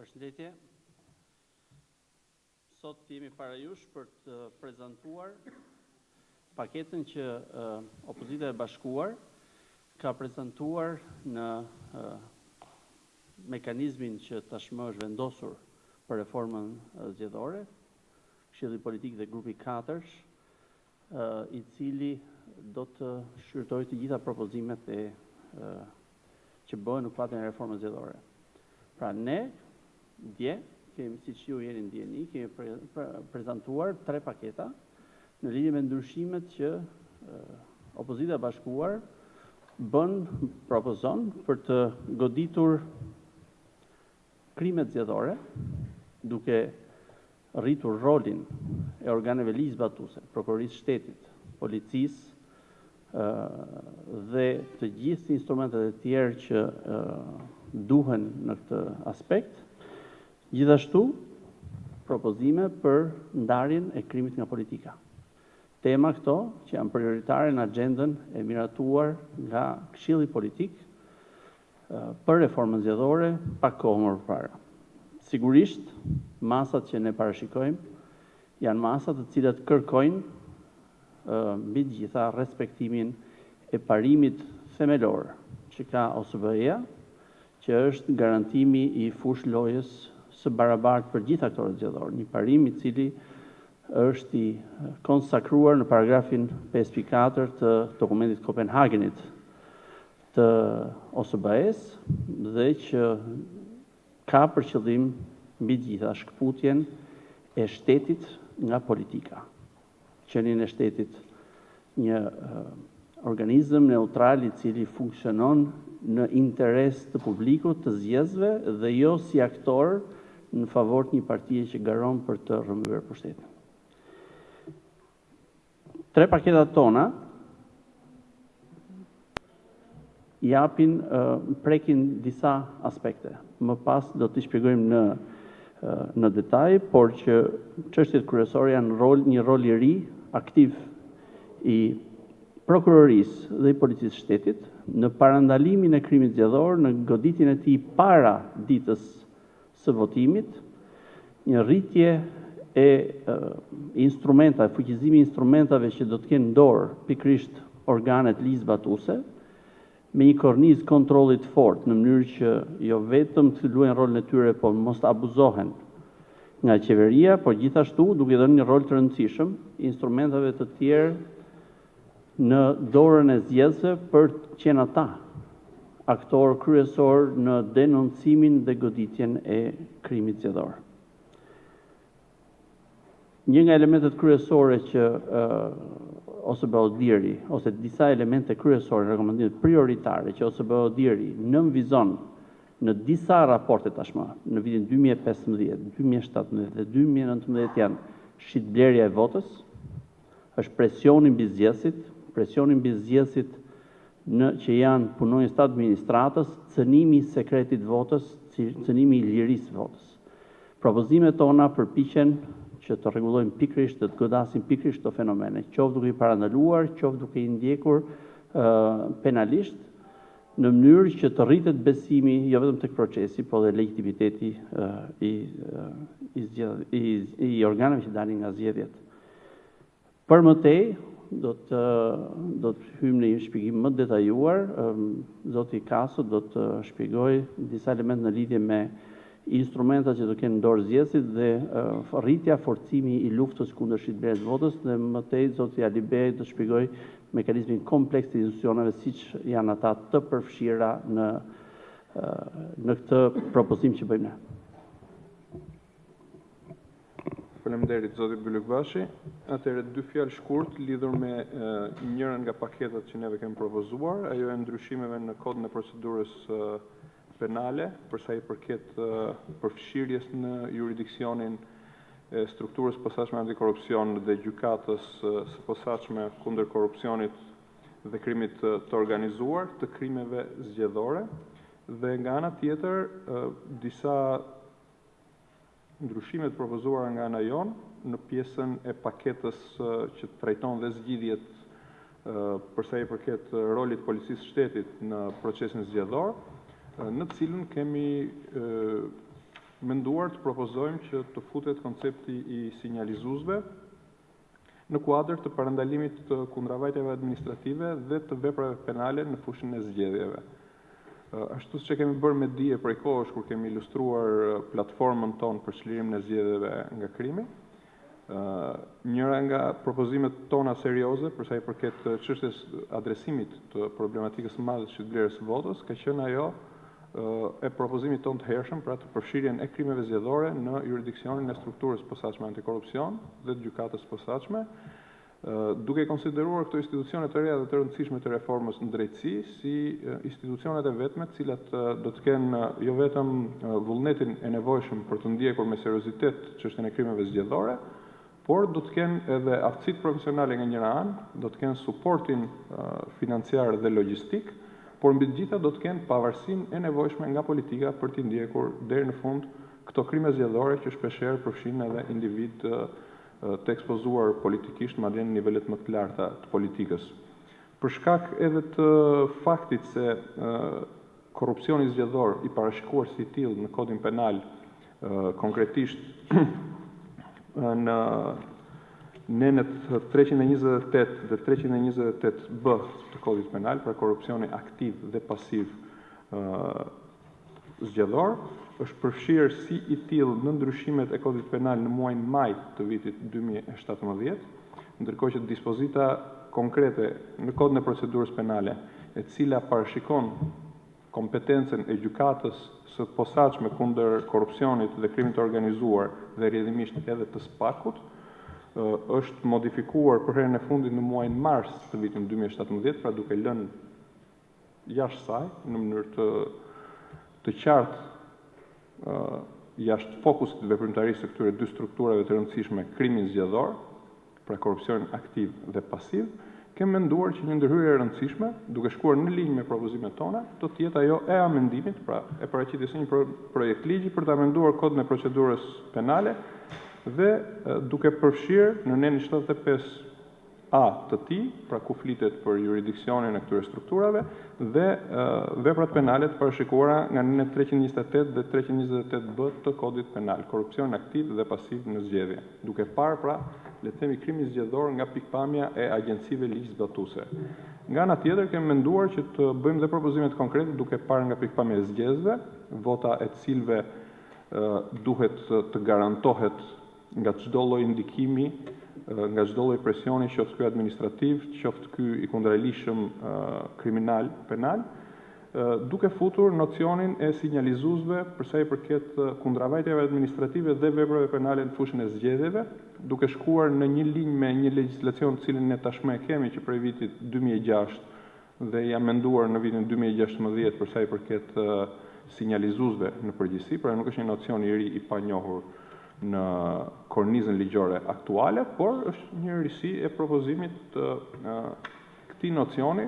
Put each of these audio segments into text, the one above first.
Përshëndetje. Sot jemi para jush për të prezantuar paketën që opozita e bashkuar ka prezantuar në mekanizmin që tashmë është vendosur për reformën zgjedhore, Këshilli Politik dhe grupi 4, i cili do të shqyrtojë të gjitha propozimet që bëhen në kuadrin e reformës zgjedhore. Pra ne dje kemi, siç ju jeni ndjeni, kemi prezantuar 3 paketa në lidhje me ndryshimet që opozita e bashkuar propozon për të goditur krimet zgjedhore, duke rritur rolin e organeve ligjzbatuse, prokurorisë shtetit, policisë dhe të gjithë instrumentet e tjerë që duhen në këtë aspekt. Gjithashtu, propozime për ndarjen e krimit nga politika. Tema këto që janë prioritare në agjendën e miratuar nga Këshilli Politik për reformën zgjedhore pa kohë më parë. Sigurisht, masat që ne parashikojmë janë masat të cilat kërkojnë mbi gjitha respektimin e parimit themelor që ka OSBE-ja, që është garantimi i fushë lojës së barabartë për gjithë aktorët zgjedhor, një parim i cili është i konsakruar në paragrafin 5.4 të dokumentit Kopenhagenit të OSBE-s dhe që ka për qëllim mbi gjitha shkputjen e shtetit nga politika. Qenin e shtetit një organizëm neutral i cili funksionon në interes të publikut, të zgjedhësve dhe jo si aktor në favor të një partie që garon për të rrëmbyer pushtetin. 3 paketat tona prekin disa aspekte. Më pas do t'i shpjegojmë në detaj, por që çështjet kryesore janë një rol i ri, aktiv i prokurorisë dhe i policisë shtetit në parandalimin e krimit zgjedhor, në goditjen e tij para ditës së votimit, një rritje e instrumentave, fuqizimi i instrumentave që do të kenë dorë pikërisht organet ligjzbatuese, me një kornizë kontrolli të fortë, në mënyrë që jo vetëm të luajnë rolin e tyre, por mos të abuzohen nga qeveria, por gjithashtu duke dhënë një rol të rëndësishëm instrumentave të tjerë në dorën e zgjedhësve për të qenë ata aktor kryesor në denoncimin dhe goditjen e krimit zgjedhor. Një nga elementet kryesore që OSBE ose disa elemente kryesore, rekomandimet prioritare që OSBE nënvizon në disa raporte tashmë, në vitin 2015, 2017 dhe 2019 janë shitblerja e votës, është presioni mbi zgjedhësit që janë punonjës të administratës, cënimi i sekretit votës, cënimi i lirisë votës. Propozimet tona përpiqen që të rregullojnë pikërisht, të godasin pikërisht këto fenomene, qoftë duke i parandaluar, qoftë duke i ndjekur penalisht, në mënyrë që të rritet besimi jo vetëm tek procesi, por dhe legitimiteti i organeve që dalin nga zgjedhjet. Për mëtej, do të hyjmë në një shpjegim më detajuar. Zoti Kaso do të shpjegojë disa elemente në lidhje me instrumentat që do kenë në dorë zgjedhësit dhe rritja, forcimi i luftës kundër shitblerjes votës, dhe mëtej zoti Alibej do të shpjegojë mekanizmin kompleks të institucioneve siç janë ata të përfshira në këtë propozim që bëjmë ne. Faleminderit zoti Bylykbashi. Atëherë 2 fjalë shkurt lidhur me njërin nga paketat që neve kemi propozuar, ajo e ndryshimeve në kodin e procedurës penale, për sa i përket përfshirjes në jurisdiksionin e strukturës posaçme antikorrupsion dhe gjykatës së posaçme kundër korrupsionit dhe krimit të organizuar, të krimeve zgjedhore, dhe nga ana tjetër disa ndryshimet propozuara nga ana jonë në pjesën e paketës që trajton dhe zgjidhjet për sa i përket rolit policisë shtetit në procesin zgjedhor, në cilën kemi menduar të propozojmë që të futet koncepti I sinjalizuesve në kuadër të parandalimit të kundravajtjeve administrative dhe të veprave penale në fushën e zgjedhjeve. Ashtu që kemi bërë me dije prej kohësh kur kemi ilustruar platformën tonë për çlirimin e zgjedhjeve nga krimi, njëra nga propozimet tona serioze për sa I përket çështjes adresimit të problematikës së madhe të vlerës së votës ka qenë ajo e propozimit tonë të hershëm për atë përfshirjen e krimeve zgjedhore në jurisdiksionin e strukturës posaçme antikorrupsion dhe të gjykatës posaçme, duke konsideruar këto institucione të reja dhe të rëndësishme të reformës në drejtësi si institucionet e vetme, të cilat do të kenë jo vetëm vullnetin e nevojshëm për të ndjekur me seriozitet çështjen e krimeve zgjedhore, por do të kenë edhe aftësitë profesionale nga njëra anë, do të kenë suportin financiar dhe logjistik, por mbi të gjitha do të kenë pavarësinë e nevojshme nga politika për t'i ndjekur deri në fund këto krime zgjedhore që shpeshherë përfshin edhe individ të ekspozuar politikisht madje në nivelet më të larta të politikës. Për shkak edhe të faktit se korrupsioni zgjedhor I parashikuar si I tillë në kodin penal konkretisht në nenet 328 dhe 328B të kodit penal, pra korrupsioni aktiv dhe pasiv zgjedhor, është përfshirë si I tillë në ndryshimet e kodit penal në muajin maj të vitit 2017, ndërkohë që dispozita konkrete në kodin e procedurës penale, e cila parashikon kompetencën e gjykatës së posaçme kundër korrupsionit dhe krimit të organizuar dhe rrjedhimisht edhe të spakut, është modifikuar për herën e fundit në muajin mars të vitit 2017, pra duke lënë jashtë saj në mënyrë të qartë jashtë fokusit të veprimtarisë së këtyre dy strukturave të rëndësishme, krimin zgjedhor, pra korrupsionin aktiv dhe pasiv, kemi menduar që një ndërhyrje e rëndësishme, duke shkuar në linjë me propozimet tona, do të jetë ajo e amendimit, pra e paraqitjes së një projekt ligji për të amenduar kodin e procedurës penale dhe duke përfshirë në nenin 75A të tij, pra ku flitet për jurisdiksionin e këtyre strukturave dhe veprat penale të parashikuara nga nenet 328 dhe 328B të kodit penal, korrupsion aktiv dhe pasiv në zgjedhje, duke parë pra le të themi krimin zgjedhor nga pikpamja e agjencive ligjzbatuese. Nga ana tjetër kemi menduar që të bëjmë dhe propozimet konkrete duke parë nga pikpamja e zgjedhësve, vota e cilëve duhet të garantohet nga çdo lloj ndikimi, nga çdo lloj presioni, qoftë ky administrativ, qoftë ky I kundërlishëm kriminal, penal, duke futur nocionin e sinjalizuesve për sa I përket kundravajtjeve administrative dhe veprave penale në fushën e zgjedhjeve, duke shkuar në një linjë me një legjislacion të cilin ne tashmë kemi që prej vitit 2006 dhe I amenduar në vitin 2016 për sa I përket sinjalizuesve në përgjithësi, pra nuk është një nocion I ri I panjohur në kornizën ligjore aktuale, por është një risi e propozimit të këtij nocioni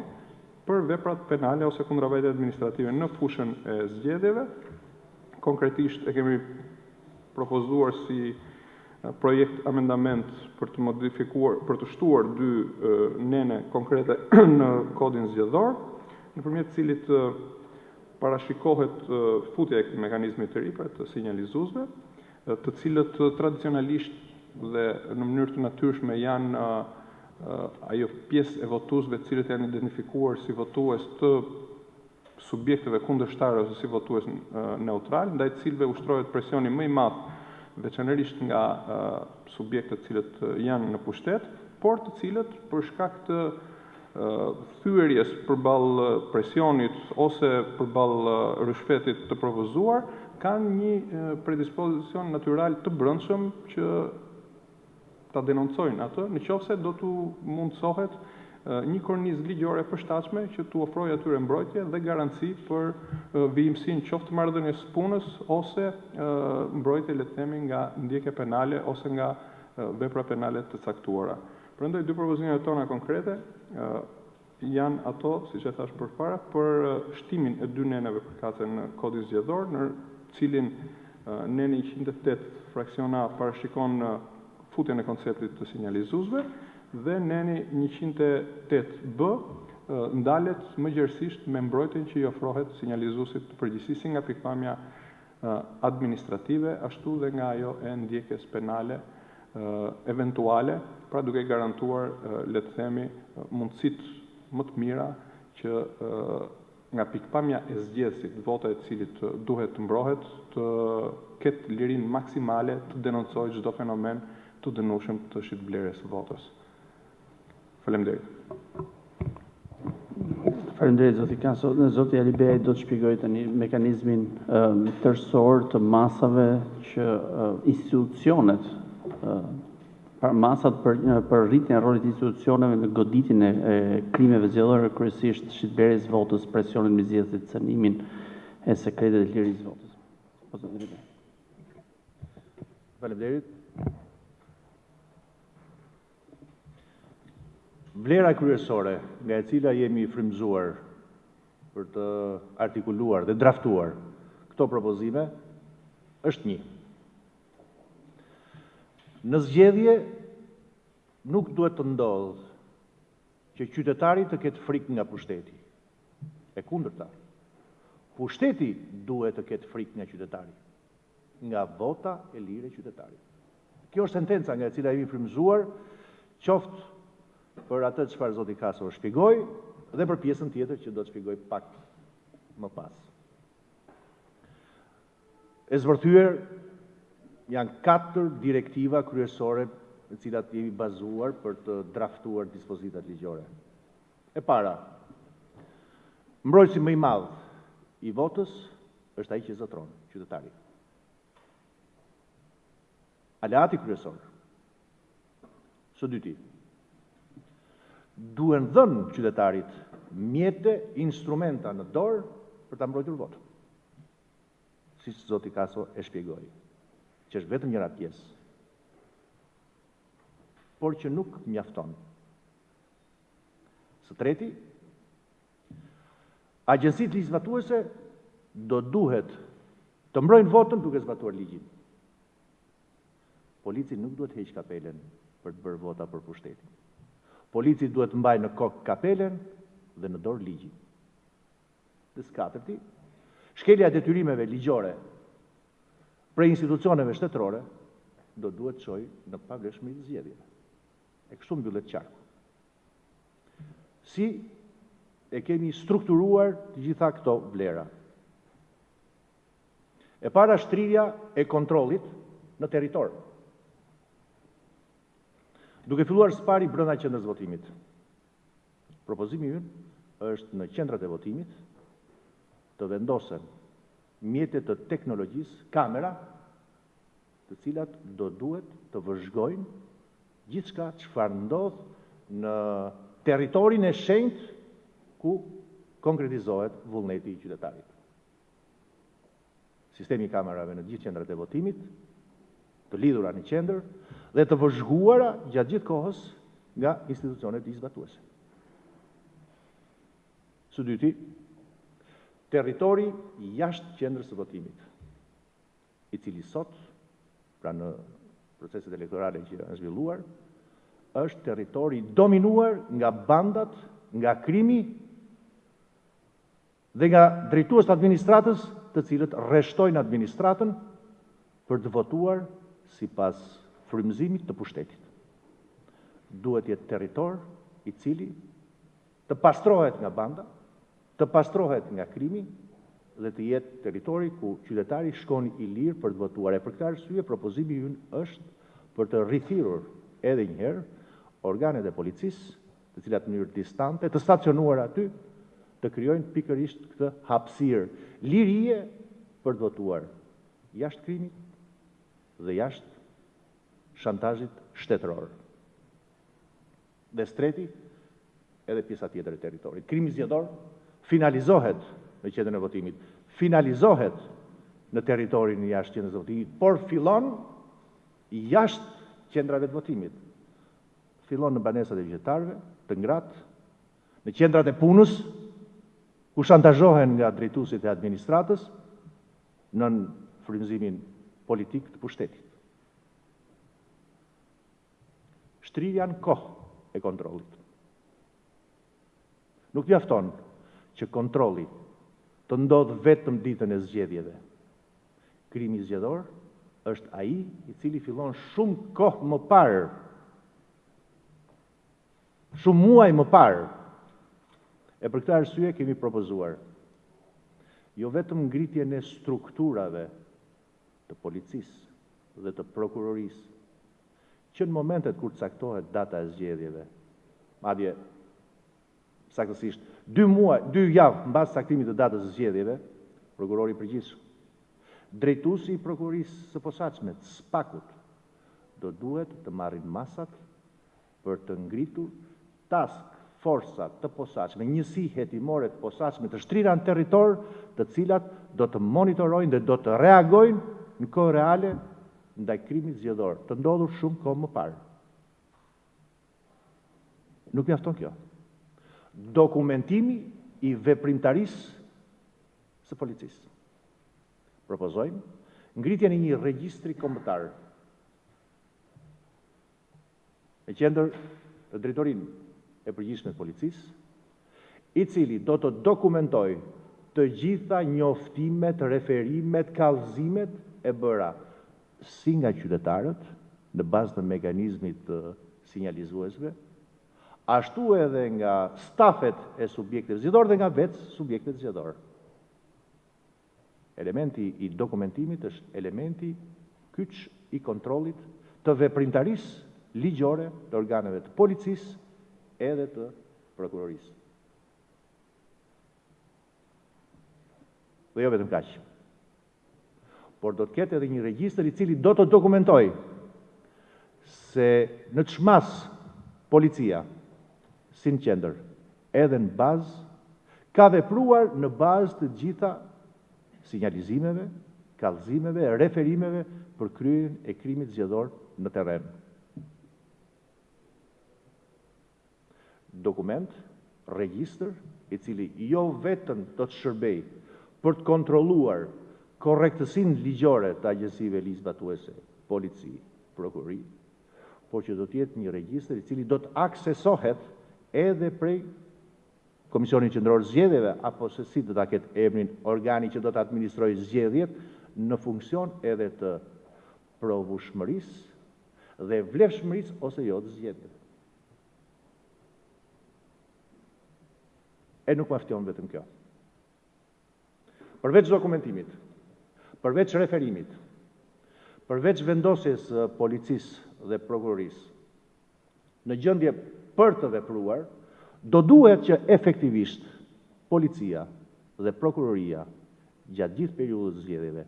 për veprat penale ose kundravajtje administrative në fushën e zgjedhjeve. Konkretisht e kemi propozuar si projekt amendament për të modifikuar, për të shtuar dy nene konkrete në kodin zgjedhor, nëpërmjet cilit parashikohet futja e këtij mekanizmi të ri për të sinjalizuesve, të cilët tradicionalisht dhe në mënyrë të natyrshme janë ajo pjesë e votuesve të cilët janë identifikuar si votues të subjekteve kundërshtare ose si votues neutral, ndaj të cilëve ushtrohet presioni më I madh, veçanërisht nga subjektet të cilët janë në pushtet, por të cilët për shkak të thyerjes përballë presionit ose përballë rishfetit të propozuar, kanë një predispozicion natyral të brendshëm që ta denoncojnë atë, nëse do t'u mundsohet një kornizë ligjore e përshtatshme që t'u ofrojë atyre mbrojtje dhe garanci për vijimsinë qoftë të marrëdhënies së punës ose mbrojtje le të themi nga ndjekje penale ose nga vepra penale të caktuara. Prandaj dy propozimet tona konkrete janë ato, siç e thash përpara, për shtimin e dy neneve përkatëse në kodin zgjedhor, në cilin neni 108 fraksion A parashikon futjen e konceptit të sinjalizuesve dhe neni 108B ndalet më gjerësisht me mbrojtjen që I ofrohet sinjalizuesit të përgjithësisë nga pikpamja administrative, ashtu dhe nga ajo e ndjekjes penale eventuale, pra duke garantuar, le të themi, mundësitë më të mira që nga pikpamja e zgjedhësit, vota e cilit duhet të mbrohet, të ketë lirinë maksimale të denoncojë çdo fenomen të dënueshëm të shitblerjes së votës. Faleminderit. Faleminderit, zoti Kaso. Zoti Alibej do të shpjegojë tani mekanizmin tërësor të masave që institucionet, masat për rritjen e rolit institucioneve në goditjen e krimeve zgjedhore, kryesisht shitblerjes votës, presionin mbi zgjedhjet, cënimin e sekretet e lirisë votës. Po zoti Alibej. Faleminderit. Vlera kryesore nga e cila jemi frymëzuar për të artikuluar dhe draftuar këto propozime është një. Në zgjedhje nuk duhet të ndodhë që qytetari të ketë frikë nga pushteti. E kundërta. Pushteti duhet të ketë frikë nga qytetari, nga vota e lirë e qytetarit. Kjo është sentenca nga e cila jemi frymëzuar, qoftë për atë çfarë zoti Kaso shpjegoi dhe për pjesën tjetër që do të shpjegoj pak më pas. E zbërthyer janë 4 direktiva kryesore në cilat jemi bazuar për të draftuar dispozitat ligjore. E para, mbrojtësi më i madh i votës është ai që zotron, qytetari. Aleati kryesor. Së dyti, duhen dhënë qytetarit mjete, instrumenta në dorë për ta mbrojtur votën. Siç zoti Kaso e shpjegoi, që është vetëm njëra pjesë, por që nuk mjafton. Së treti, agjencitë ligjzbatuese do duhet të mbrojnë votën duke zbatuar ligjin. Polici nuk duhet heq kapelen për të bërë vota për pushtetin. Polici duhet të mbajë në kokë kapelen dhe në dorë ligjin. Dhe së katërti, shkelja e detyrimeve ligjore për institucioneve shtetërore do duhet çojë në pavlefshmëri të zgjedhjeve. E kështu mbyllet qarku. Si e kemi strukturuar të gjitha këto vlera? E para, shtrirja e kontrollit në territor. Duke filluar së pari brenda qendrës votimit. Propozimi ynë është në qendrat e votimit të vendosen mjetet të teknologjisë, kamera, të cilat do duhet të vëzhgojnë gjithçka çfarë ndodh në territorin e shenjtë ku konkretizohet vullneti i qytetarit. Sistemi i kamerave në gjithë qendrat e votimit, të lidhura në qendër dhe të vëzhguara gjatë gjithë kohës nga institucionet ligjzbatuese. Së dyti, territori jashtë qendrës së votimit, i cili sot, pra në proceset elektorale që janë zhvilluar, është territori dominuar nga bandat, nga krimi dhe nga drejtues të administratës, të cilët rreshtojnë administratën për të votuar sipas frymëzimit të pushtetit. Duhet jetë territor i cili të pastrohet nga banda, të pastrohet nga krimi dhe të jetë territori ku qytetari shkon i lirë për të votuar. E për këtë arsye propozimi ynë është për të rithirur edhe një herë organet e policisë, të cilat në mënyrë distante, të stacionuar aty, të krijojnë pikërisht këtë hapësirë lirie për të votuar jashtë krimit dhe jashtë shantazhit shtetëror. Dhe streti, edhe pjesa tjetër e territorit. Krimi zgjedhor finalizohet në qendrën e votimit, finalizohet në territorin e jashtë qendrës së votimit, por fillon jashtë qendrave të votimit. Fillon në banesat e qytetarëve, të ngratë, në qendrat e punës, ku shantazhohen nga drejtuesit e administratës në frymëzimin politik të pushtetit. Shtrirja në kohë e kontrollit. Nuk mjafton që kontrolli të ndodhë vetëm ditën e zgjedhjeve. krimi zgjedhor është ai i cili fillon shumë kohë më parë, shumë muaj më parë. E për këtë arsye kemi propozuar jo vetëm ngritjen e strukturave të policisë dhe të prokurorisë, që në momentet kur caktohet data e zgjedhjeve, madje saktësisht 2 javë mbas caktimit të datës së zgjedhjeve, prokurori i përgjithshëm, drejtuesi i prokurorisë së posaçme, spakut, do duhet të marrin masat për të ngritur task forcat të posaçme, njësi hetimore të posaçme të shtrira në territor, të cilat do të monitorojnë dhe do të reagojnë në kohë reale ndaj krimit zgjedhor, të ndodhur shumë kohë më parë. Nuk mjafton kjo. Dokumentimi i veprimtarisë së policisë. Propozojmë ngritjen e një regjistri kombëtar me qendër të drejtorinë e përgjithshme të policisë, i cili do të dokumentoj të gjitha njoftimet, referimet, kallëzimet e bëra si nga qytetarët në bazë të mekanizmit të sinjalizuesve, ashtu edhe nga stafet e subjekteve zgjedhor dhe nga vetë subjektet zgjedhor. Elementi i dokumentimit është elementi kyç i kontrollit të veprimtarisë ligjore të organeve të policisë edhe të prokurorisë. Dhe jo vetëm kaq, por do të ketë edhe një regjistër i cili do të dokumentoj se në çmas policia, si në qendër, edhe në bazë, ka vepruar në bazë të gjitha sinjalizimeve, kallëzimeve, referimeve për kryerjen e krimit zgjedhor në terren. Dokument, regjistër, i cili jo vetëm do të shërbej për të kontrolluar korrektësinë ligjore të agjësive ligjzbatuese, polici, prokurori, por që do të jetë një regjistër i cili do të aksesohet edhe prej Komisionit Qendror Zgjedhjeve, apo se si do ta ketë emrin organi që do të administrojë zgjedhjet, në funksion edhe të provueshmërisë dhe vlefshmërisë ose jo të zgjedhjeve. E nuk mjafton vetëm kjo. Përveç dokumentimit, përveç referimit, përveç vendosjes policisë dhe prokurorisë në gjendje për të vepruar, do duhet që efektivisht policia dhe prokuroria gjatë gjithë periudhës zgjedhjeve,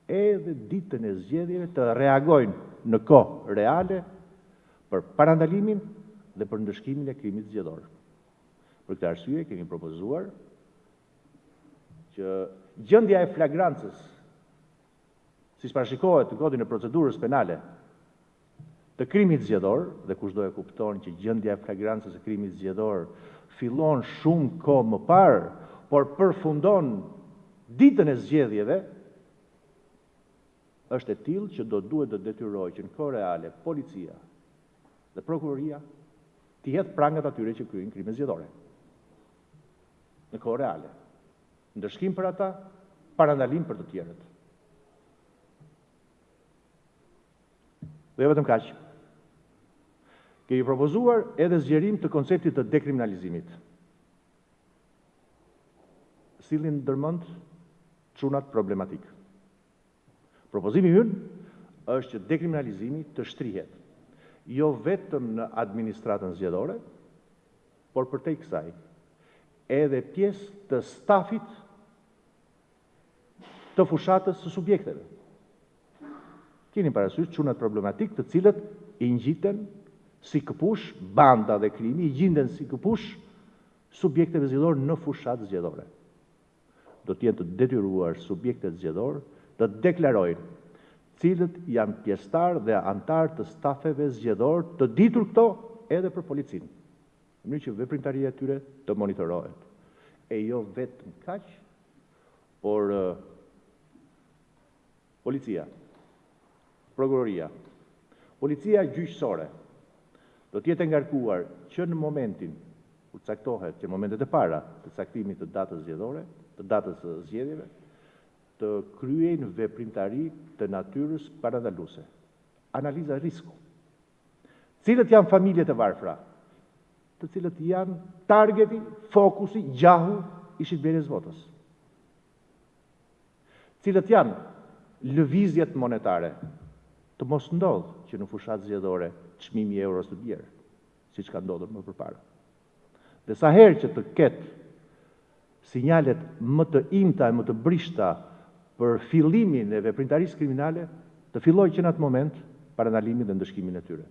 edhe ditën e zgjedhjeve të reagojnë në kohë reale për parandalimin dhe për ndëshkimin e krimit zgjedhor. Për këtë arsye kemi propozuar që gjendja e flagrancës, siç parashikohet në kodin e procedurës penale, të krimit zgjedhor, dhe kushdo e kupton që gjendja e flagrancës së krimit zgjedhor fillon shumë kohë më parë, por përfundon ditën e zgjedhjeve, është e tillë që do duhet të detyrojë që në kohë reale policia dhe prokuroria të jetë prangat atyre që kryejnë krime zgjedhore. Në kohë reale. Ndëshkim për ata, parandalim për të tjerët. Dhe jo vetëm kaq. Kemi propozuar edhe zgjerim të konceptit të dekriminalizimit. Sillin ndërmend çunat problematik. Propozimi ynë është që dekriminalizimi të shtrihet, jo vetëm në administratën zgjedhore, por përtej kësaj, edhe pjesë të stafit të fushatës së subjekteve. Keni parasysh çunat problematik të cilët i ngjiten si këpush, banda dhe krimi i gjinden si këpush subjekteve zgjedhore në fushatë zgjedhore. Do të jenë të detyruar subjektet zgjedhor të deklarojnë cilët janë pjesëtar dhe antar të stafeve zgjedhor, të ditur këto edhe për policinë, në mënyrë që veprimtaria e tyre të monitorohet. E jo vetëm kaq, por policia, prokuroria, policia gjyqësore do të jetë ngarkuar që në momentin kur caktohet, që në momentet e para të caktimit të datës zgjedhore, të datës së zgjedhjeve, të kryejnë veprimtari të natyrës parandaluese. Analiza risku. Cilët janë familjet e varfra, të cilët janë targeti, fokusi, gjahu i shitblerjes votës. Cilët janë lëvizjet monetare, të mos ndodhë që në fushat zgjedhore çmimi i euros të bjerë, siç ka ndodhur më përpara. Dhe sa herë që të ketë sinjalet më të imta e më të brishta për fillimin e veprimtarisë kriminale, të filloj që në atë moment parandalimin dhe ndëshkimin e tyre.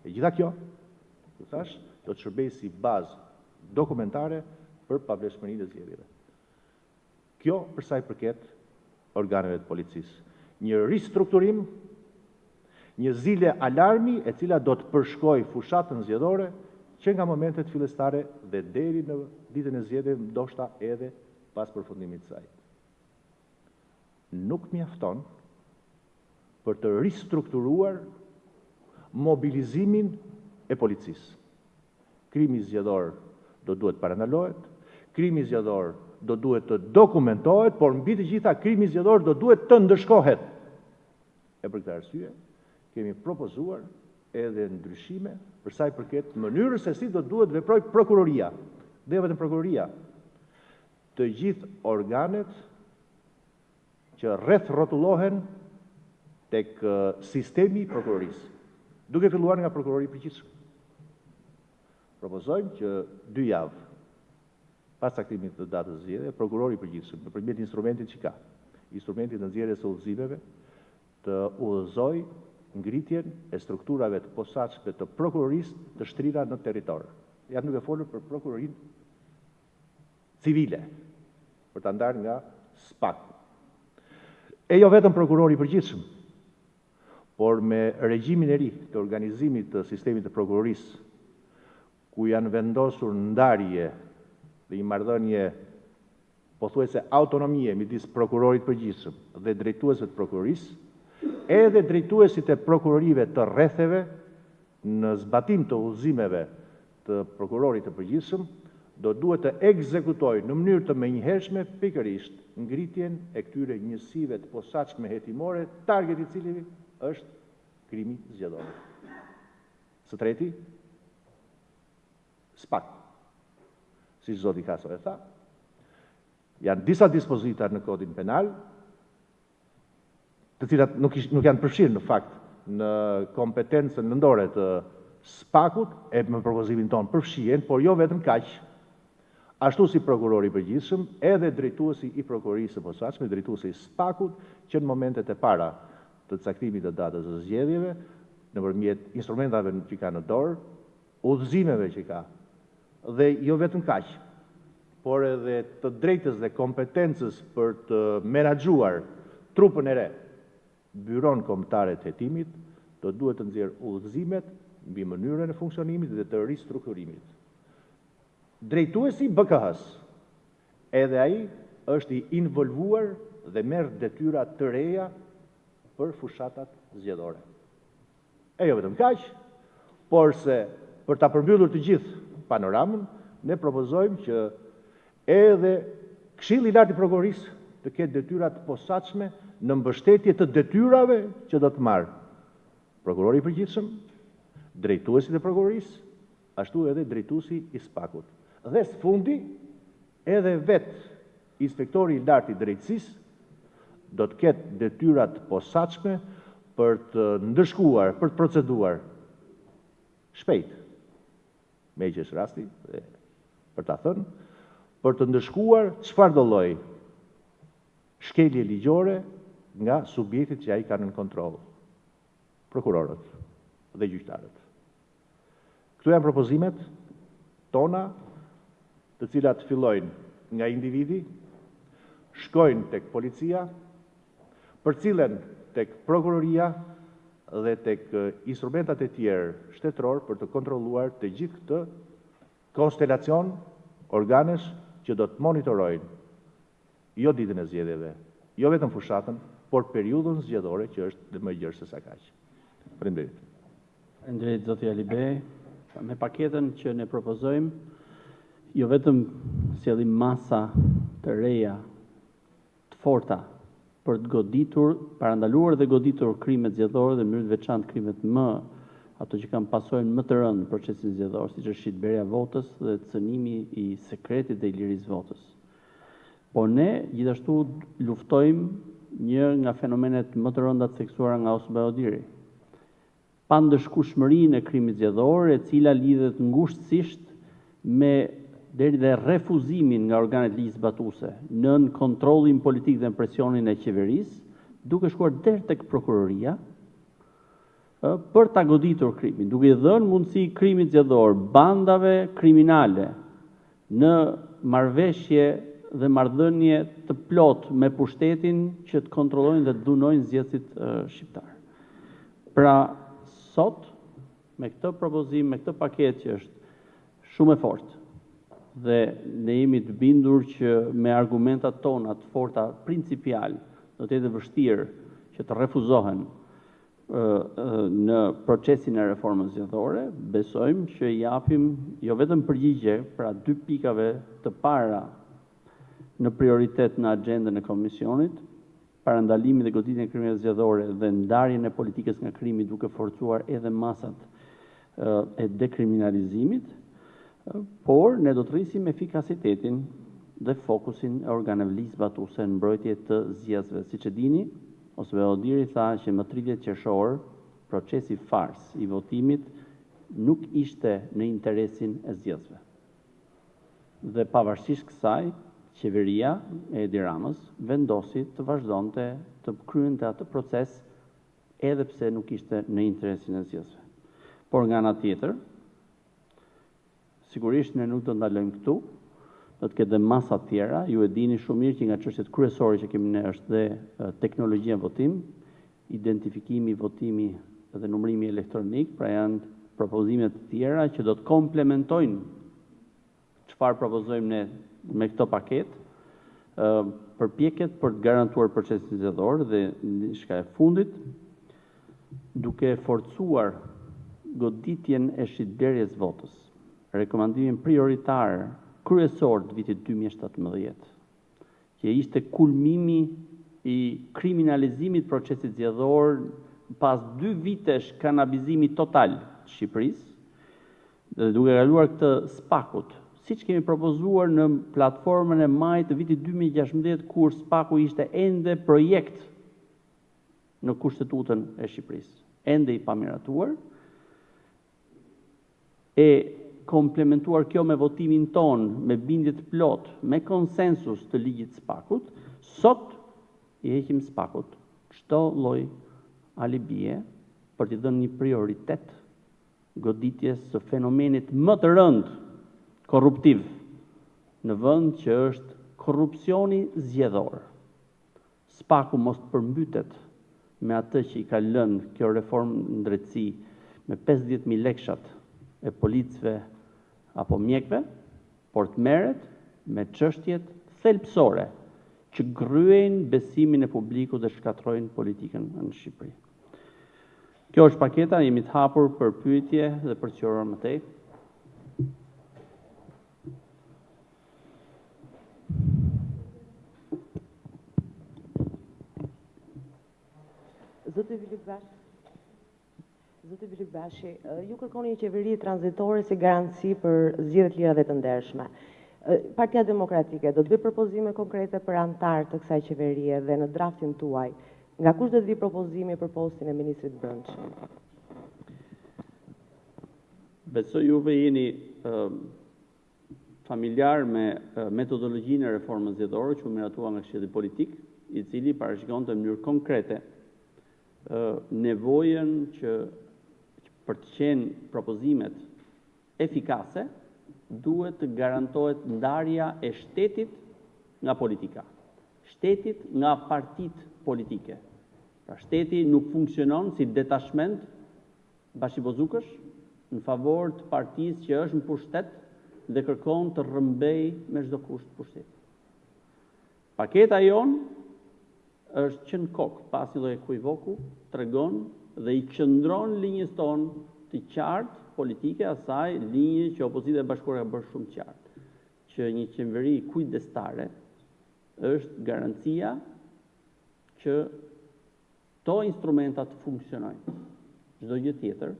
E gjitha kjo, të thash, do të shërbej si bazë dokumentare për pavlefshmërinë e zgjedhjeve. Kjo për sa i përket organeve të policisë. Një ristrukturim, një zile alarmi e cila do të përshkoj fushatën zgjedhore që nga momentet fillestare dhe deri në ditën e zgjedhjeve, ndoshta edhe pas përfundimit të saj. Nuk mjafton për të ristrukturuar mobilizimin e policisë. Krimi zgjedhor do duhet parandalohet, krimi zgjedhor do duhet të dokumentohet, por mbi të gjitha krimi zgjedhor do duhet të ndëshkohet. E për këtë arsye, kemi propozuar edhe ndryshime për sa i përket mënyrës se si do duhet veproj prokuroria, dhe jo vetëm prokuroria, të gjithë organet që rreth rrotullohen tek sistemi i prokurorisë, duke filluar nga prokurori i përgjithshëm. Propozojmë që 2 javë pas caktimit të datës zgjedhje, prokurori i përgjithshëm, nëpërmjet instrumentit që ka, instrumentit të nxjerrjes së udhëzimeve, të udhëzoj ngritjen e strukturave të posaçme të prokurorisë të shtrira në territor. Ja nuk e folur për prokurorinë civile, për ta ndarë nga SPAK. E jo vetëm prokurori i përgjithshëm, por me regjimin e ri të organizimit të sistemit të prokurorisë, ku janë vendosur ndarje dhe një marrëdhënie pothuajse autonomie midis prokurorit përgjithshëm dhe drejtuesve të prokurorisë, edhe drejtuesit e prokurorive të rretheve në zbatim të udhëzimeve të prokurorit të përgjithshëm, do duhet të ekzekutojë në mënyrë të menjëhershme pikërisht ngritjen e këtyre njësive të posaçme hetimore, targeti i cili është krimi zgjedhor. Së treti, SPAK. Si zoti Kaso e tha, janë disa dispozita në kodin penal, të cilat nuk janë përfshirë në fakt në kompetencën nëndore të SPAK-ut, e me propozimin tonë përfshihen, por jo vetëm kaq. Ashtu si prokurori i përgjithshëm, edhe drejtuesi i prokurorisë së posaçme, drejtuesi i SPAK-ut, që në momentet e para të caktimit të datës së zgjedhjeve, nëpërmjet instrumentave që ka në dorë, udhëzimeve që ka, dhe jo vetëm kaq, por edhe të drejtës dhe kompetencës për të menaxhuar trupën e re, Byron Kombëtare të Hetimit, do duhet të nxjerrë udhëzimet mbi mënyrën e funksionimit dhe të ristrukturimit. Drejtuesi i BK-s, edhe ai është i involvuar dhe merr detyra të reja për fushatat zgjedhore. E jo vetëm kaq, por se për ta përmbyllur të gjithë panoramën, ne propozojmë që edhe Këshilli i Lartë i Prokurorisë të ketë detyra të posaçme në mbështetje të detyrave që do të marrë prokurori i përgjithshëm, drejtuesit e prokurorisë, ashtu edhe drejtuesi i SPAK-ut. Dhe së fundi, edhe vetë inspektori i lartë i drejtësisë do të ketë detyra të posaçme për të ndëshkuar, për të proceduar shpejt, me që është rasti, dhe për ta thënë, për të ndëshkuar çfarë do lloj shkelje ligjore nga subjektit që ai ka në kontroll, prokurorët dhe gjyqtarët. Këto janë propozimet tona, të cilat fillojnë nga individi, shkojnë tek policia, përcillen tek prokuroria dhe tek instrumentat e tjerë shtetëror për të kontrolluar të gjithë këtë konstelacion organesh që do të monitorojnë jo ditën e zgjedhjeve, jo vetëm fushatën, por periudhën zgjedhore që është dhe më gjerë se sa kaq. Faleminderit. Faleminderit zoti Alibe. Me paketën që ne propozojmë, jo vetëm sjellim masa të reja forta për të goditur, parandaluar dhe goditur krimet zgjedhore dhe në mënyrë të veçantë krimet ato që kanë pasojën më të rëndë në procesin zgjedhor, siç është shitblerja e votës dhe cënimi i sekretit dhe i lirisë votës. Por ne gjithashtu luftojmë një nga fenomenet më të rënda të theksuara nga Oerd, pandëshkueshmërinë e krimit zgjedhor, e cila lidhet ngushtësisht me deri dhe refuzimin nga organet ligjzbatuese nën kontrollin politik dhe në presionin e qeverisë, duke shkuar deri tek prokuroria për ta goditur krimin, duke i dhënë mundësi krimit zgjedhor, bandave kriminale në marrëveshje dhe marrëdhënie të plot me pushtetin që të kontrollojnë dhe të dhunojnë zgjedhësit shqiptar. Pra, sot, me këtë propozim, me këtë paketë që është shumë e fortë, dhe ne jemi të bindur që me argumentat tona të forta principial do të jetë vështirë që të refuzohen në procesin e reformës zgjedhore, besojmë që japim jo vetëm përgjigje pra 2 pikave të para në prioritet në agendën e komisionit, parandalimin dhe goditjen e krimeve zgjedhore dhe ndarjen e politikës nga krimi duke forcuar edhe masat e dekriminalizimit, por ne do të rrisim efikasitetin dhe fokusin e organeve ligjzbatuese në mbrojtje të zgjedhjeve. Siç e dini, Oerd tha që më 30 qershor procesi fars i votimit nuk ishte në interesin e zgjedhësve. Dhe pavarësisht kësaj, qeveria e Edi Ramës vendosi të vazhdonte të kryente atë proces edhe pse nuk ishte në interesin e zgjedhësve. Por nga ana tjetër, sigurisht ne nuk do ndalojmë këtu, do të ketë dhe masat tjera, ju e dini shumë mirë që nga çështjet kryesore që kemi ne është dhe teknologjia votim, identifikimi, votimi dhe numërimi elektronik, pra janë propozime të tjera që do të komplementojnë çfarë propozojmë ne me këtë paketë, përpjekjet për të garantuar procesin zgjedhor dhe diçka e fundit, duke forcuar goditjen e shitblerjes votës, rekomandimin prioritar kryesor të vitit 2017, që ishte kulmimi i kriminalizimit procesit zgjedhor pas 2 vitesh kanabizimi total të Shqipërisë, dhe duke kaluar këtë spakut, siç kemi propozuar në platformën e majit të vitit 2016, kur spaku ishte ende projekt në Kushtetutën e Shqipërisë, ende i pamiratuar, e komplementuar kjo me votimin ton, me bindje të plot, me konsensus të ligjit spakut, sot i heqim spakut çdo lloj alibie për t'i dhënë një prioritet goditjes së fenomenit më të rënd korruptiv në vend që është korrupsioni zgjedhor. Spaku mos të përmbytet me atë që i ka lënë kjo reformë në drejtësi me 50.000 lekshat e policëve apo mjekve, por të merret me çështjet thelbësore që gryejnë besimin e publikut dhe shkatrojnë politikën në Shqipëri. Kjo është paketa, jemi të hapur për pyetje dhe për të qoruar më tej. Zoti Bylykbashi, ju kërkoni një qeveri tranzitore si garanci për zgjedhjet lira dhe të ndershme. Partia Demokratike do të bëjë propozime konkrete për antar të kësaj qeverie dhe në draftin tuaj, nga kush do të vi propozimi për postin e ministrit brendshëm? Besoj juve jeni familjar me metodologjinë e reformës zgjedhore që u miratua nga Komitetit Politik, i cili parashikonte në mënyrë konkrete nevojën që për të qenë propozimet efikase, duhet të garantohet ndarja e shtetit nga politika, shtetit nga partitë politike. Pra shteti nuk funksionon si detachment bashkibozukësh në favor të partisë që është në pushtet dhe kërkon të rrëmbej me çdo kusht pushtet. Paketa jonë është që në kokë, pas një lloj ekuivoku, tregon dhe i qëndron linjës tonë të qartë politike, asaj linjë që opozita e bashkuar ka bërë shumë qartë, që një qeveri kujdestare është garancia që to instrumentat funksionojnë. Çdo gjë tjetër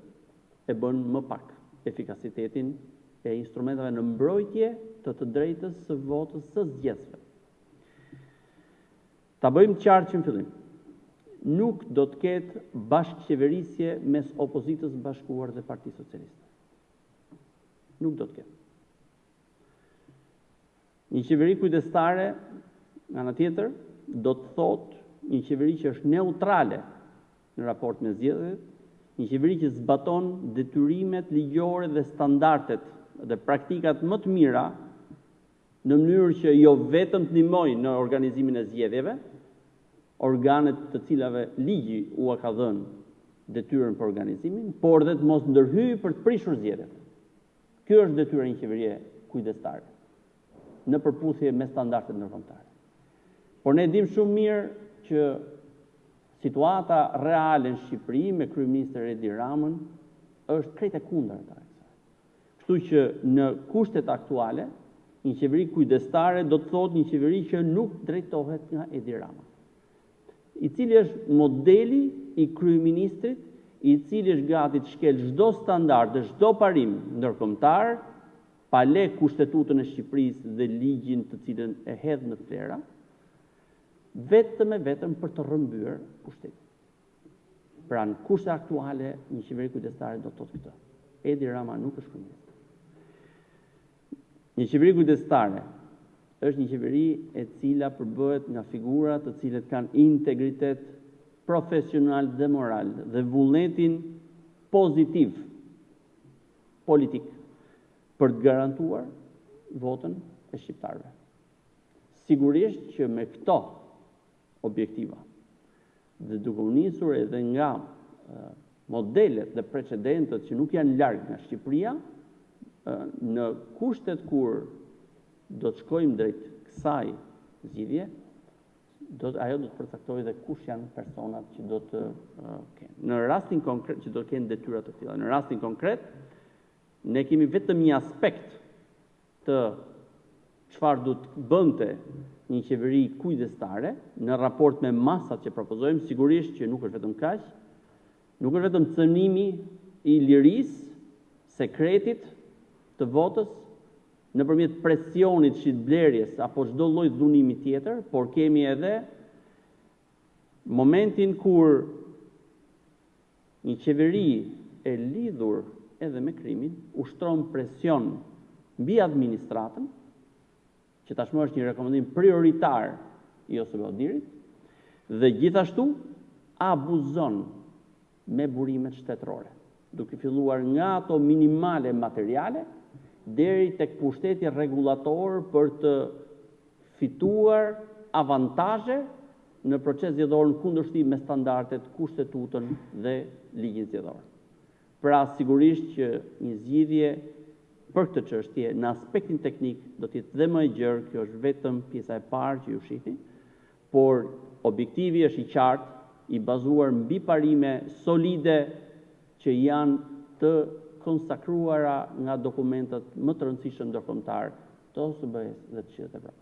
e bën më pak efikasitetin e instrumentave në mbrojtje të drejtës së votës së zgjedhësve. Ta bëjmë qartë që në fillim. Nuk do të ketë bashkëqeverisje mes opozitës bashkuar dhe Partisë Socialiste. Nuk do të ketë. Një qeveri kujdestare, nga ana tjetër, do të thotë një qeveri që është neutrale në raport me zgjedhjet, një qeveri që zbaton detyrimet ligjore dhe standardet dhe praktikat më të mira në mënyrë që jo vetëm të ndihmojnë në organizimin e zgjedhjeve, organet të cilave ligji ua ka dhënë detyrën për organizimin, por dhe të mos ndërhyjë për të prishur zgjedhjet. Kjo është detyra një qeverie kujdestare, në përputhje me standardet ndërkombëtare. Por ne dim shumë mirë që situata reale në Shqipëri me kryeministër Edi Ramën është krejt e kundërta. Kështu që në kushtet aktuale, një qeveri kujdestare do të thotë një qeveri që nuk drejtohet nga Edi Rama, i cili është modeli i kryeministrit, i cili është gati të shkel çdo standard dhe çdo parim ndërkombëtar, pa le Kushtetutën e Shqipërisë dhe ligjin të cilën e hedh në flera, vetëm për të rrëmbyer pushtetin. Pra në kushte aktuale, një qeveri kujdestare do të thotë këtë. Edi Rama nuk është kryeminist. Një qeveri kujdestare është një qeveri e cila përbëhet nga figura të cilët kanë integritet profesional dhe moral dhe vullnetin pozitiv politik për të garantuar votën e shqiptarëve. Sigurisht që me këto objektiva dhe duke u nisur edhe nga modelet dhe precedentët që nuk janë larg nga Shqipëria, në kushtet kur do të shkojmë drejt kësaj zgjidhje, ajo do të përcaktojë dhe kush janë personat që do të kenë. Në rastin konkret që do të kenë detyra të tilla. Në rastin konkret, ne kemi vetëm një aspekt të çfarë do të bënte një qeveri kujdestare në raport me masat që propozojmë, sigurisht që nuk është vetëm kaq, nuk është vetëm cënimi i lirisë, sekretit të votës, nëpërmjet presionit shitblerjes apo çdo lloj dhunimi tjetër, por kemi edhe momentin kur një qeveri e lidhur edhe me krimin ushtron presion mbi administratën, që tashmë është një rekomendim prioritar i OSBE-dit, dhe gjithashtu abuzon me burimet shtetërore, duke filluar nga ato minimale materiale deri tek pushteti rregullator për të fituar avantazhe në proces zgjedhor në kundërshtim me standardet, Kushtetutën dhe ligjin zgjedhor. Pra sigurisht që një zgjidhje për këtë çështje në aspektin teknik do të jetë dhe më e gjerë, kjo është vetëm pjesa e parë që ju shihni, por objektivi është i qartë, i bazuar mbi parime solide që janë të konsakruara nga dokumentet më të rëndësishëm ndërkombëtar të OSBE-s dhe të Qytetit Evropës.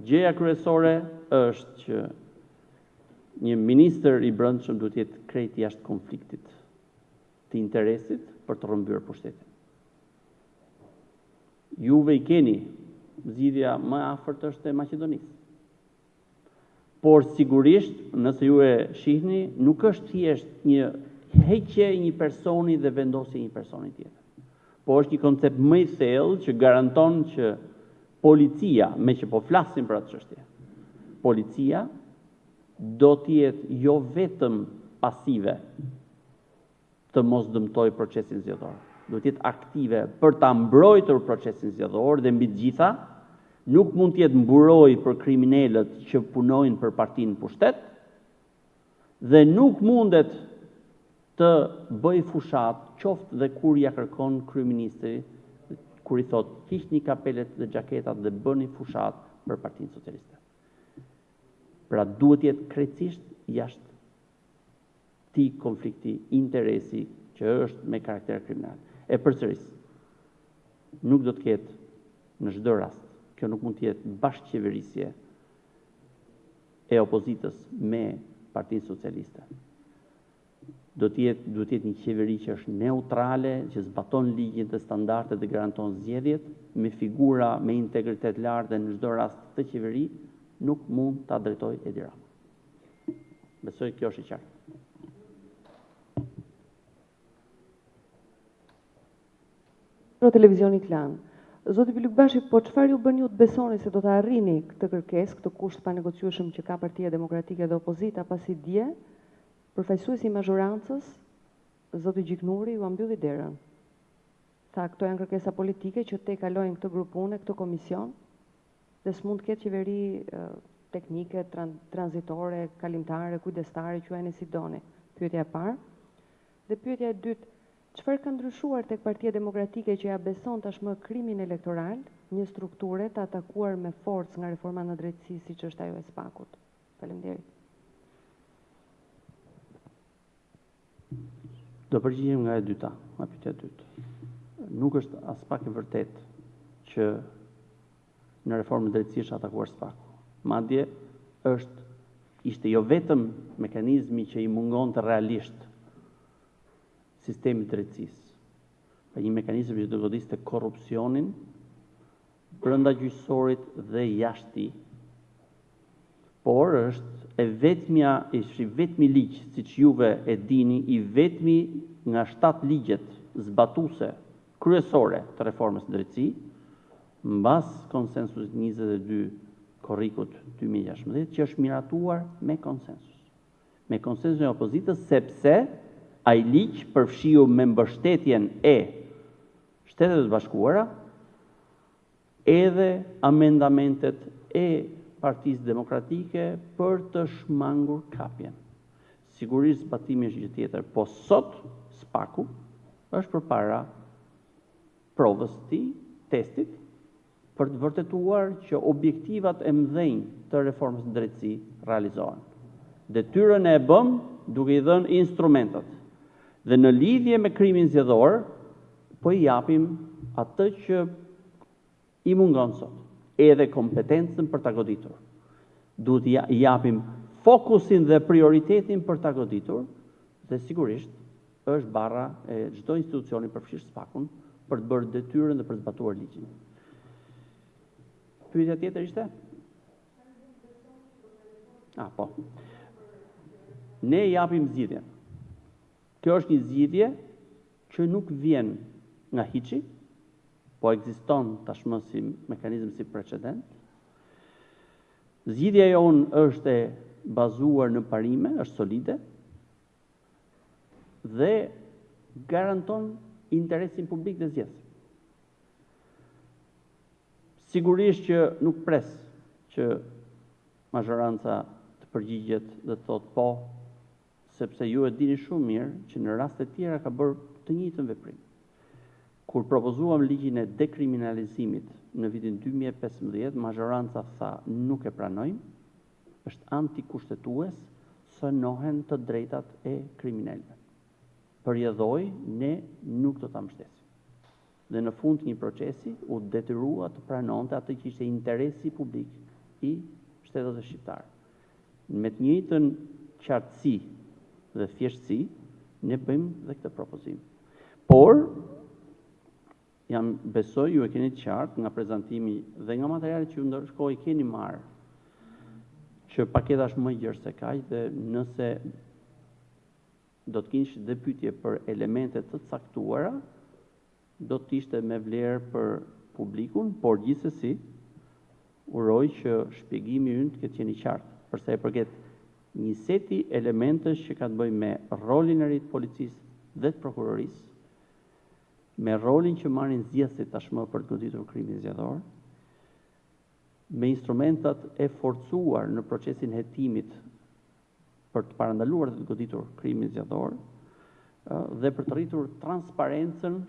Gjëja kryesore është që një ministër i brendshëm duhet të jetë krejt jashtë konfliktit të interesit për të rrëmbyer pushtetin. Juve i keni zgjidhja më afërt është e Maqedonisë. Por sigurisht, nëse ju e shihni, nuk është thjesht një heqje e një personi dhe vendosje e një personi tjetër. Po është një koncept më i thellë që garanton që policia, me që po flasim për atë çështje, policia do të jetë jo vetëm pasive të mos dëmtoj procesin zgjedhor, do të jetë aktive për ta mbrojtur procesin zgjedhor dhe mbi të gjitha nuk mund të jetë mburoj për kriminalët që punojnë për partinë në pushtet dhe nuk mundet të bëj fushat qoftë dhe kur ja kërkon kryeministri, kur i thot hiqni kapelet dhe xhaketat dhe bëni fushat për Partinë Socialiste. Pra duhet jetë krejtësisht jashtë ti konflikti interesi që është me karakter kriminal. E përsëris, nuk do të ketë në çdo rast, kjo nuk mund të jetë bashkëqeverisje e opozitës me Partinë Socialiste. Duhet të jetë një qeveri që është neutrale, që zbaton ligjin dhe standardet dhe garanton zgjedhjet, me figura, me integritet lartë dhe në çdo rast të qeveri nuk mund ta drejtoj Edi Ramën. Besoj kjo është e qartë. Pro televizioni Klan. Zoti Bylykbashi, po çfarë ju bën ju të besoni se do të arrini këtë kërkesë, këtë kusht pa negociueshëm që ka Partia Demokratike dhe opozita, pasi dje përfaqësuesi i mazhorancës, zoti Gjiknuri, ju ambylli derën. Tha, këto janë kërkesa politike që te kalojnë këtë grup pune, këtë komision, dhe s'mund të ketë qeveri teknike, tranzitore, kalimtare, kujdestare, quajeni si doni. Pyetja e parë. Dhe pyetja e dytë, çfarë ka ndryshuar tek Partia Demokratike që ja beson tashmë krimin elektoral, një strukture të atakuar me forcë nga reforma në drejtësi siç është ajo e SPAK-ut? Faleminderit. Do përgjigjem nga e dyta, nga pyetja e dytë. Nuk është as pak e vërtet që në reformën drejtësi është atakuar SPAK-u. Madje ishte jo vetëm mekanizmi që i mungonte realisht sistemi drejtësisë, pra një mekanizëm që do godiste korrupsionin brenda gjyqësorit dhe jashtë tij. Por është vetmi ligj, siç juve e dini, i vetmi nga 7 ligjet zbatuese kryesore të reformës së drejtësi, mbas konsensusit 22 korrikut 2016, që është miratuar me konsensus. Me konsensusin e opozitës, sepse ai ligj përfshiu me mbështetjen e Shtetet e Bashkuara edhe amendamentet e Partisë Demokratike për të shmangur kapjen. Sigurisht zbatimi është gjë tjetër, po sot SPAK-u është përpara provës të testit për të vërtetuar që objektivat e mëdhenj të reformës së drejtësi realizohen. Detyrën e bëm duke i dhënë instrumentat. Dhe në lidhje me krimin zgjedhor, po i japim atë që i mungon sot, edhe kompetencën për ta goditur. Duhet i japim fokusin dhe prioritetin për ta goditur, dhe sigurisht është barra e çdo institucioni përfshirë SPAK-un për të bërë detyrën dhe për të zbatuar ligjin. Pyetja tjetër ishte? Po. Ne japim zgjidhjen. Kjo është një zgjidhje që nuk vjen nga hiçi, po ekziston tashmë si mekanizëm si precedent. Zgjidhja jonë është e bazuar në parime, është solide dhe garanton interesin publik dhe zgjedhës. Sigurisht që nuk pres që mazhoranca të përgjigjet dhe të thotë po, sepse ju e dini shumë mirë që në raste tjera ka bërë të njëjtën veprim. Kur propozuam ligjin e dekriminalizimit në vitin 2015, mazhoranca tha nuk e pranojmë, është antikushtetues, sënohen të drejtat e kriminalëve. Përjedhoi, ne nuk do ta mbështesim. Dhe në fund të një procesi u detyrua të pranonte atë që ishte interesi publik i shtetëve shqiptar. Me të njëjtën qartësi dhe thjeshtësi, ne bëjmë dhe këtë propozim. Por, besoj ju e keni të qartë nga prezantimi dhe nga materialet që ju ndërshkoj keni marrë, që paketa është më gjerë se kaq dhe nëse do të kishte dhe pyetje për elemente të caktuara, do të ishte me vlerë për publikun, por gjithsesi uroj që shpjegimi ynë të ketë qenë i qartë, përsa e përket një seti elementesh që ka të bëjë me rolin e ri të policisë dhe të prokurorisë, me rolin që marrin zgjedhësit tashmë për të goditur krimin zgjedhor, me instrumentat e forcuar në procesin hetimit për të parandaluar dhe të goditur krimin zgjedhor, dhe për të rritur transparencën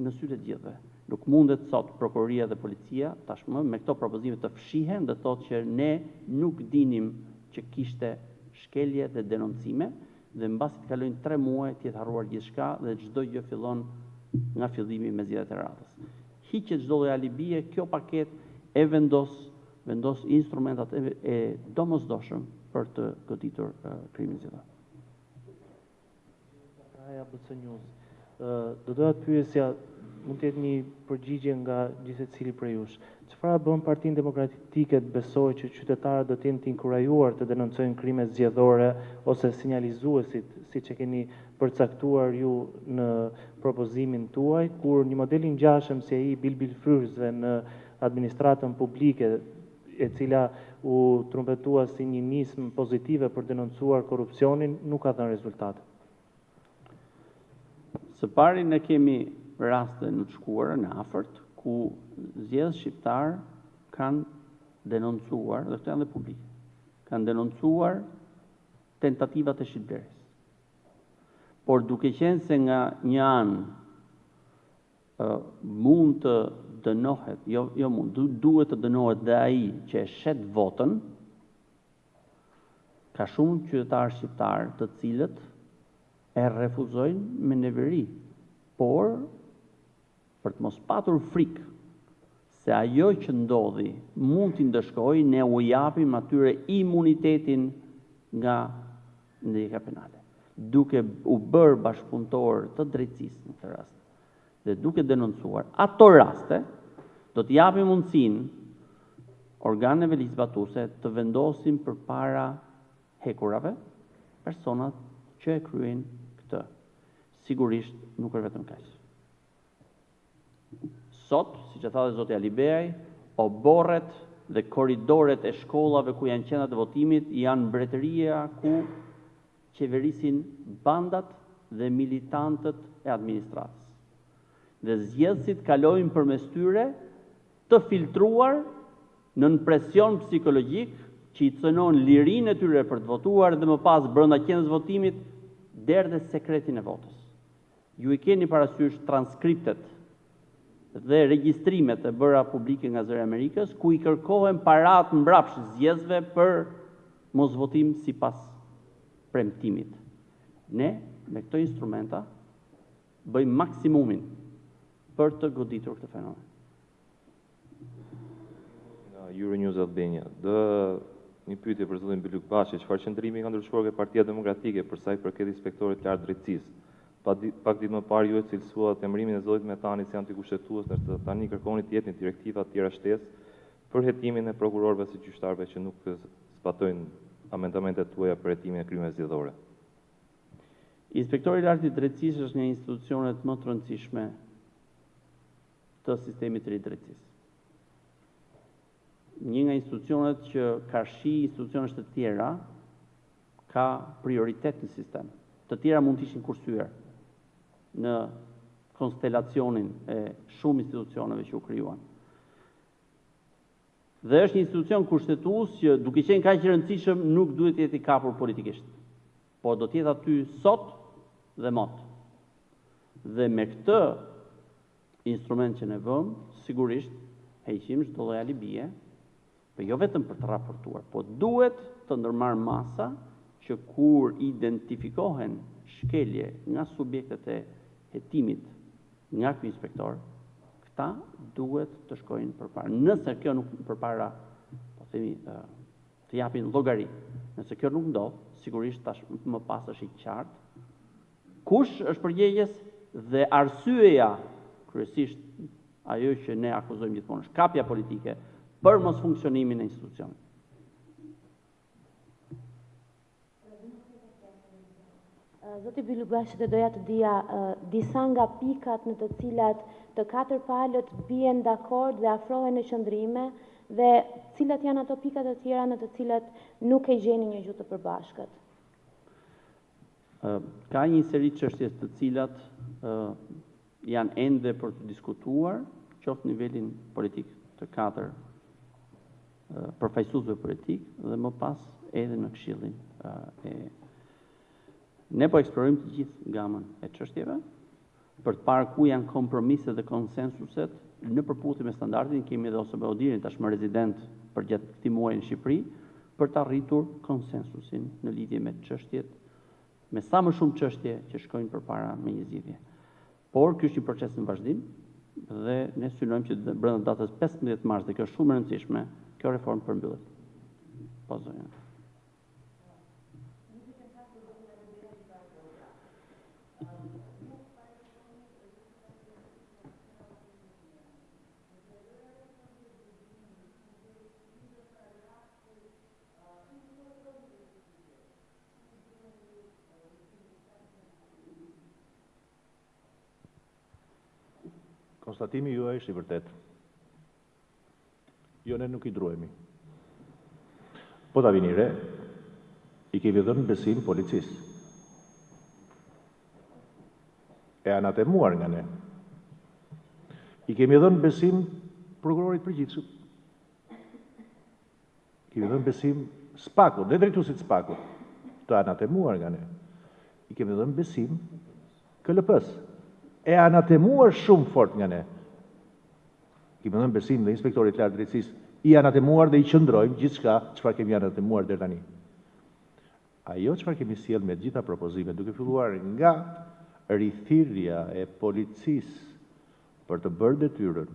në sytë të gjithëve. Nuk mundet sot prokuroria dhe policia tashmë me këto propozime të fshihen dhe thotë që ne nuk dinim që kishte shkelje dhe denoncime, dhe mbasi të kalojnë 3 muaj të jetë harruar gjithçka dhe çdo gjë fillon nga fillimi me zgjedhjet e radhës. Hiqet çdo lloj alibie, kjo paketë e vendos instrumentat e domosdoshëm për të goditur krimin zgjedhor. Do doja të pyesja, mund të jetë një përgjigje nga gjithsecili prej jush. Çfarë bën Partinë Demokratike të besojë që qytetarët do të jenë të inkurajuar të denoncojnë krime zgjedhore ose sinjalizuesit, siç e keni përcaktuar ju në propozimin tuaj, kur një model i ngjashëm si ai bilbilfryrzve në administratën publike, e cila u trumpetua si një nismë pozitive për denoncuar korrupsionin, nuk ka dhënë rezultate. Së pari ne kemi raste në të shkuara në afërt ku zgjedhës shqiptar kanë denoncuar, dhe këto janë dhe publike, kanë denoncuar tentativat e shitblerjes. Por duke qenë se nga një anë mund të dënohet, duhet të dënohet dhe ai që e shet votën, ka shumë qytetarë shqiptar të cilët e refuzojnë me neveri, por për të mos patur frikë se ajo që ndodhi mund t'i ndëshkojë, ne u japim atyre imunitetin nga ndjekja penale, duke u bërë bashkëpunëtor të drejtësisë në këtë rast, dhe duke denoncuar ato raste, do t'i japim mundësinë organeve ligjzbatuese të vendosin përpara hekurave personat që e kryejnë këtë. Sigurisht nuk është vetëm kaq. Sot, siç e tha dhe zoti Alibeaj, oborret dhe korridoret e shkollave ku janë qendrat e votimit janë mbretëria ku qeverisin bandat dhe militantët e administratës. Dhe zgjedhësit kalojnë përmes tyre të filtruar nën presion psikologjik që i cënon lirinë e tyre për të votuar dhe më pas brenda qendrës votimit deri dhe sekretin e votës. Ju i keni parasysh transkriptet dhe regjistrimet e bëra publike nga Zëri i Amerikës, ku i kërkohen parat mbrapsht zgjedhësve për mosvotim sipas premtimit. Ne, me këto instrumenta, bëjmë maksimumin për të goditur këtë fenomen. Euronews Albania. Një pyetje për zotin Bylykbashi, çfarë qëndrimi ka ndryshuar ke Partia Demokratike për sa i përket inspektorit lartë drejtësisë? Pak ditë më parë ju e cilësuat emërimin e zotit Metani si antikushtetues, ndërsa tani kërkoni të jepni direktiva të tjera shtesë për hetimin e prokurorëve si gjyqtarëve që nuk zbatojnë amendamentet tuaja për hetimin e krimeve zgjedhore. Inspektori i lartë i drejtësisë është një institucionet më të rëndësishme të sistemit të drejtësisë. Një nga institucionet që ka shi institucionet të tjera ka prioritet në sistem. Të tjera mund të ishin kursyer në konstelacionin e shumë institucioneve që u krijuan. Dhe është një institucion kushtetues që duke qenë kaq i rëndësishëm nuk duhet të jetë i kapur politikisht, por do të jetë aty sot dhe mot. Dhe me këtë instrument që ne vëmë, sigurisht heqim çdo lloj alibie, por jo vetëm për të raportuar, po duhet të ndërmarr masa që kur identifikohen shkelje nga subjektet e hetimit nga ky inspektor, këta duhet të shkojnë përpara. Nëse kjo nuk përpara, po themi, të japin llogari. Nëse kjo nuk ndodh, sigurisht tash më pas është i qartë kush është përgjegjës dhe arsyeja, kryesisht ajo që ne akuzojmë gjithmonë, është kapja politike për mos funksionimin e institucionit. Zoti Bylykbashi, të doja të dija disa nga pikat në të cilat të 4 palët bien dakord dhe afrohen në qëndrime dhe cilat janë ato pikat e tjera në të cilat nuk e gjeni një gjuhë të përbashkët. Ka një seri çështjes të cilat janë ende për të diskutuar, qoftë nivelin politik të 4 përfaqësuesve politik dhe më pas edhe në Këshillin e Ne po eksplorojmë të gjithë gamën e çështjeve për të parë ku janë kompromiset dhe konsensuset në përputhje me standardin. Kemi edhe ose Beodirin tashmë rezident për gjatë këtij muaji në Shqipëri, për të arritur konsensusin në lidhje me çështjet, me sa më shumë çështje që shkojnë përpara me një zgjidhje. Por ky është një proces në vazhdim dhe ne synojmë që brenda datës 15 mars, dhe kjo është shumë e rëndësishme, kjo reformë përmbyllet. Po zonja. Konstatimi juaj është i vërtet. Jo, ne nuk i druhemi. Po ta vini re, i kemi dhënë besim policisë. E anatemuar nga ne. I kemi dhënë besim prokurorit përgjithshëm. Kemi dhënë besim spakut, dhe drejtuesit spakut, të anatemuar nga ne. I kemi dhënë besim KLP-s, e anatemuar shumë fort nga ne. Kemi dhënë besim dhe inspektorit lartë drejtësisë, i anatemuar dhe i qëndrojmë gjithçka çfarë kemi anatemuar deri tani. Ajo çfarë kemi sjell me gjitha propozimet, duke filluar nga rithirrja e policisë për të bërë detyrën,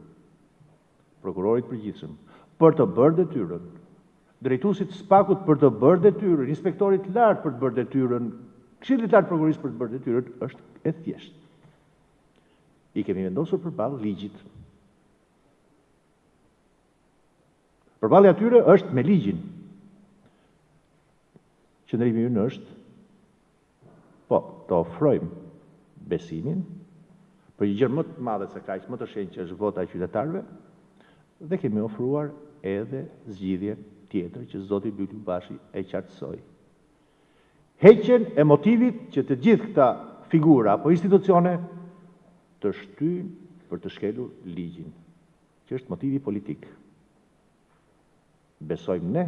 prokurorit përgjithshëm, për të bërë detyrën, drejtuesit spakut për të bërë detyrën, inspektorit lartë për të bërë detyrën, këshillit lartë prokurorisë për të bërë detyrën, është e thjeshtë. I kemi vendosur përballë ligjit. Përballja atyre është me ligjin. Qëndrimi ynë është, po, të ofrojmë besimin për një gjë më të madhe se kaq, më të shenjtë që është vota e qytetarëve, dhe kemi ofruar edhe zgjidhjen tjetër që zoti Bylykbashi e qartësoi. Heqjen e motivit që të gjithë këta figura apo institucione të shtyjnë për të shkelur ligjin, që është motivi politik. Besojmë ne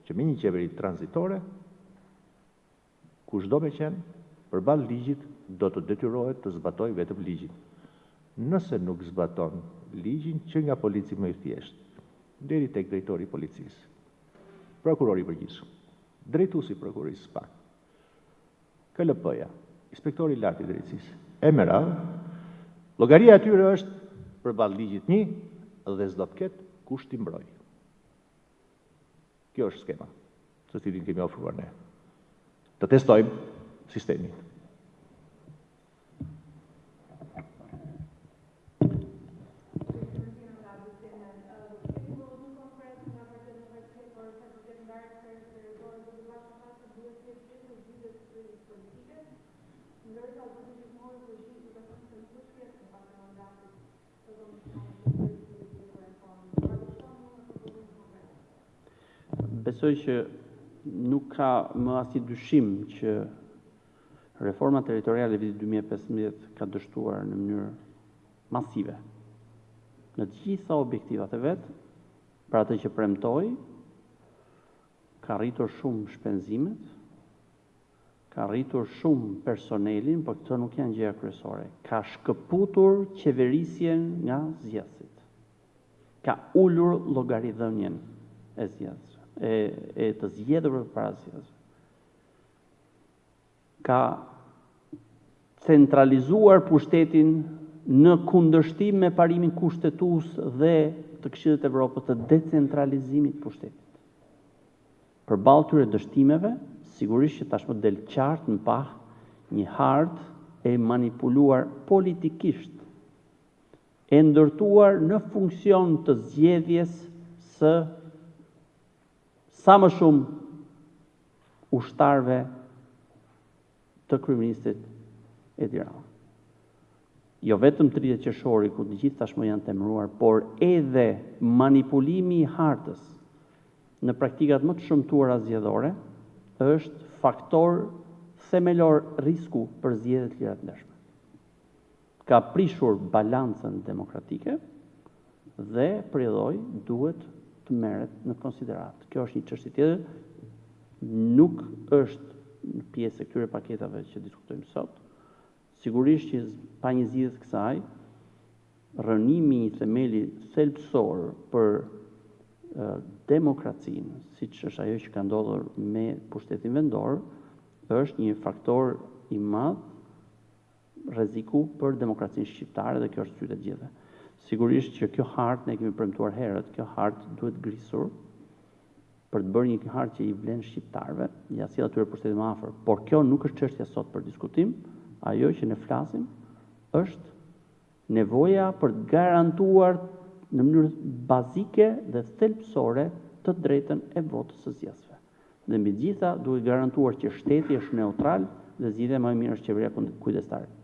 që me një qeveri tranzitore, kushdo me qenë, përballë ligjit do të detyrohet të zbatojë vetëm ligjin. Nëse nuk zbaton ligjin, që nga polici më i thjeshtë, deri tek drejtori i policisë, prokurori i përgjithshëm, drejtuesi i prokurorisë SPAK, KLP-ja, inspektori i lartë i drejtësisë, e me radhë, llogaria e tyre është përballë ligjit një dhe s'do të ketë kush t'i mbrojë. Kjo është skema, së cilin kemi ofruar ne. Të testojmë sistemin. Besoj që nuk ka më asnjë dyshim që reforma territoriale e vitit 2015 ka dështuar në mënyrë masive në të gjitha objektivat e vet, për atë që premtoi, ka rritur shumë shpenzimet, ka rritur shumë personelin, por këto nuk janë gjëra kryesore. Ka shkëputur qeverisjen nga zgjedhësit. Ka ulur llogaridhënien e zgjedhësve. E të zgjedhur para zgjedhjeve. Ka centralizuar pushtetin në kundërshtim me parimin kushtetues dhe të Këshillit të Evropës të decentralizimit të pushtetit. Përballë këtyre dështimeve, sigurisht që tashmë del qartë në pah një hartë e manipuluar politikisht, e ndërtuar në funksion të zgjedhjes së sa më shumë ushtarëve të kryeministit Edi Ramën. Jo vetëm 30 qershori, ku të gjithë tashmë janë temëruar, por edhe manipulimi i hartës në praktikat më të shëmtuara zgjedhore është faktor themelor risku për zgjedhjet e lira të ndershme. Ka prishur balancën demokratike dhe përjedhoi duhet të merret në konsiderat. Kjo është një çështje tjetër, nuk është në pjesë e këtyre paketave që diskutojmë sot. Sigurisht që pa një zgjidhje të kësaj, rënimi i themeli thelbësor për demokracinë, siç është ajo që ka ndodhur me pushtetin vendor, është një faktor i madh rreziku për demokracinë shqiptare dhe kjo është sytë e gjithëve. Sigurisht që kjo hartë ne kemi premtuar herët, kjo hartë duhet grisur për të bërë një hartë që i vlen shqiptarëve, ja sjell atyre pushtetin më afër. Por kjo nuk është çështja sot për diskutim, ajo që ne flasim është nevoja për të garantuar në mënyrë bazike dhe thelbësore të drejtën e votës së zgjedhësve. Dhe mbi gjitha duhet garantuar që shteti është neutral dhe zgjidhja më e mirë është qeveria kujdestare.